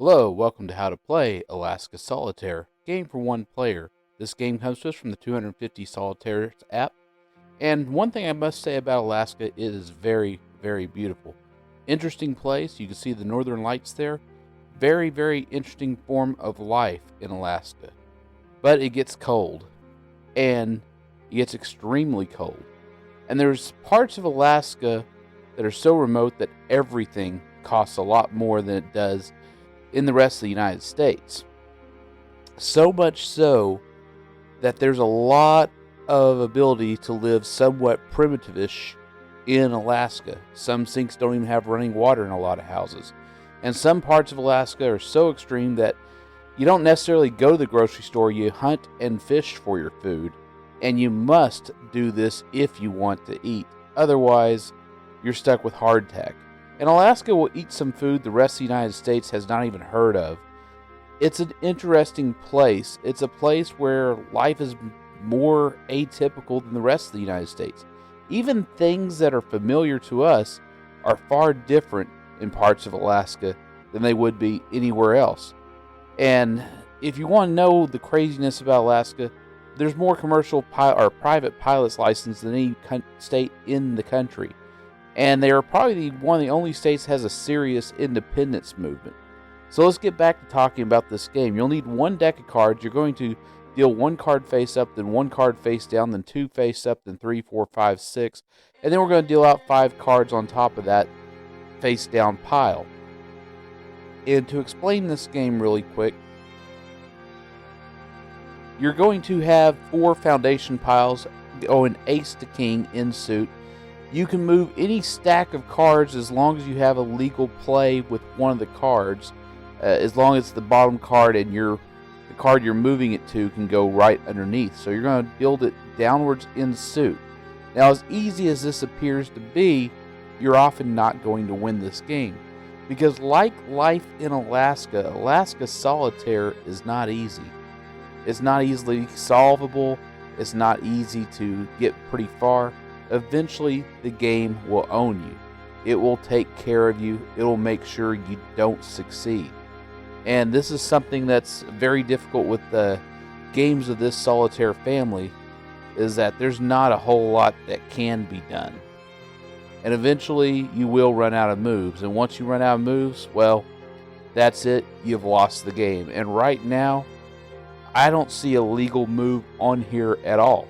Hello, welcome to How to Play Alaska Solitaire, game for one player. This game comes to us from the 250 Solitaire app, and one thing I must say about Alaska, it is very, very beautiful. Interesting place, you can see the northern lights there. Very, very interesting form of life in Alaska. But it gets cold, and it gets extremely cold. And there's parts of Alaska that are so remote that everything costs a lot more than it does in the rest of the United States. So much so that there's a lot of ability to live somewhat primitive-ish in Alaska. Some sinks don't even have running water in a lot of houses. And some parts of Alaska are so extreme that you don't necessarily go to the grocery store, you hunt and fish for your food. And you must do this if you want to eat. Otherwise, you're stuck with hardtack. And Alaska will eat some food the rest of the United States has not even heard of. It's an interesting place. It's a place where life is more atypical than the rest of the United States. Even things that are familiar to us are far different in parts of Alaska than they would be anywhere else. And if you want to know the craziness about Alaska, there's more commercial or private pilots licensed than any state in the country. And they are probably one of the only states that has a serious independence movement. So let's get back to talking about this game. You'll need one deck of cards. You're going to deal one card face up, then one card face down, then two face up, then 3, 4, 5, 6. And then we're going to deal out 5 cards on top of that face down pile. And to explain this game really quick, you're going to have 4 foundation piles going ace to king in suit. You can move any stack of cards as long as you have a legal play with one of the cards. As long as the bottom card and the card you're moving it to can go right underneath. So you're going to build it downwards in suit. Now, as easy as this appears to be, you're often not going to win this game. Because like life in Alaska, Alaska Solitaire is not easy. It's not easily solvable. It's not easy to get pretty far. Eventually, the game will own you. It will take care of you. It will make sure you don't succeed. And this is something that's very difficult with the games of this solitaire family, is that there's not a whole lot that can be done. And eventually, you will run out of moves. And once you run out of moves, well, that's it. You've lost the game. And right now, I don't see a legal move on here at all.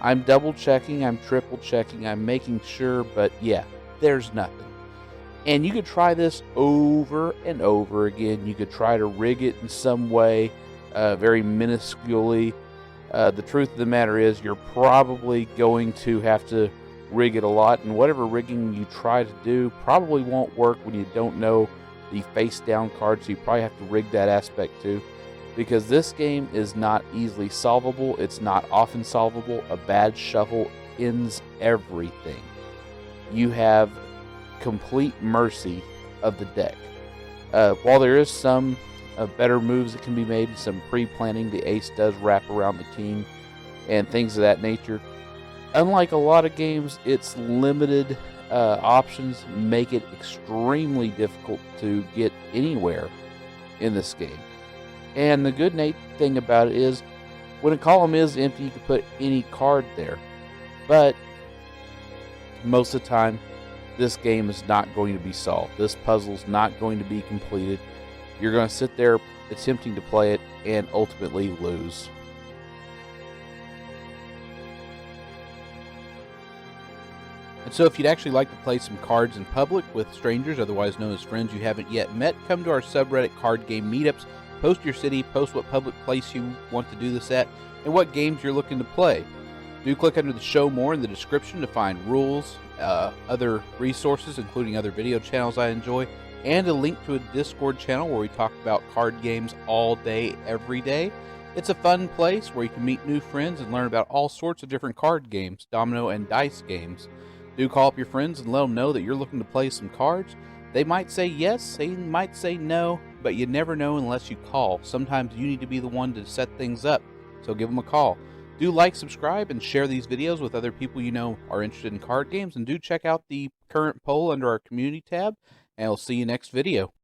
I'm double checking, I'm triple checking, I'm making sure, but yeah, there's nothing. And you could try this over and over again. You could try to rig it in some way, very minusculely. The truth of the matter is you're probably going to have to rig it a lot, and whatever rigging you try to do probably won't work when you don't know the face down card, so you probably have to rig that aspect too. Because this game is not easily solvable. It's not often solvable. A bad shuffle ends everything. You have complete mercy of the deck. While there is some better moves that can be made, some pre-planning, the ace does wrap around the king and things of that nature. Unlike a lot of games, its limited options make it extremely difficult to get anywhere in this game. And the good thing about it is, when a column is empty, you can put any card there. But most of the time, this game is not going to be solved. This puzzle is not going to be completed. You're going to sit there attempting to play it and ultimately lose. And so if you'd actually like to play some cards in public with strangers, otherwise known as friends you haven't yet met, come to our subreddit Card Game Meetups. Post your city, post what public place you want to do this at, and what games you're looking to play. Do click under the show more in the description to find rules, other resources, including other video channels I enjoy, and a link to a Discord channel where we talk about card games all day, every day. It's a fun place where you can meet new friends and learn about all sorts of different card games, domino and dice games. Do call up your friends and let them know that you're looking to play some cards. They might say yes, they might say no, but you never know unless you call. Sometimes you need to be the one to set things up, so give them a call. Do like, subscribe, and share these videos with other people you know are interested in card games, and do check out the current poll under our community tab, and I'll see you next video.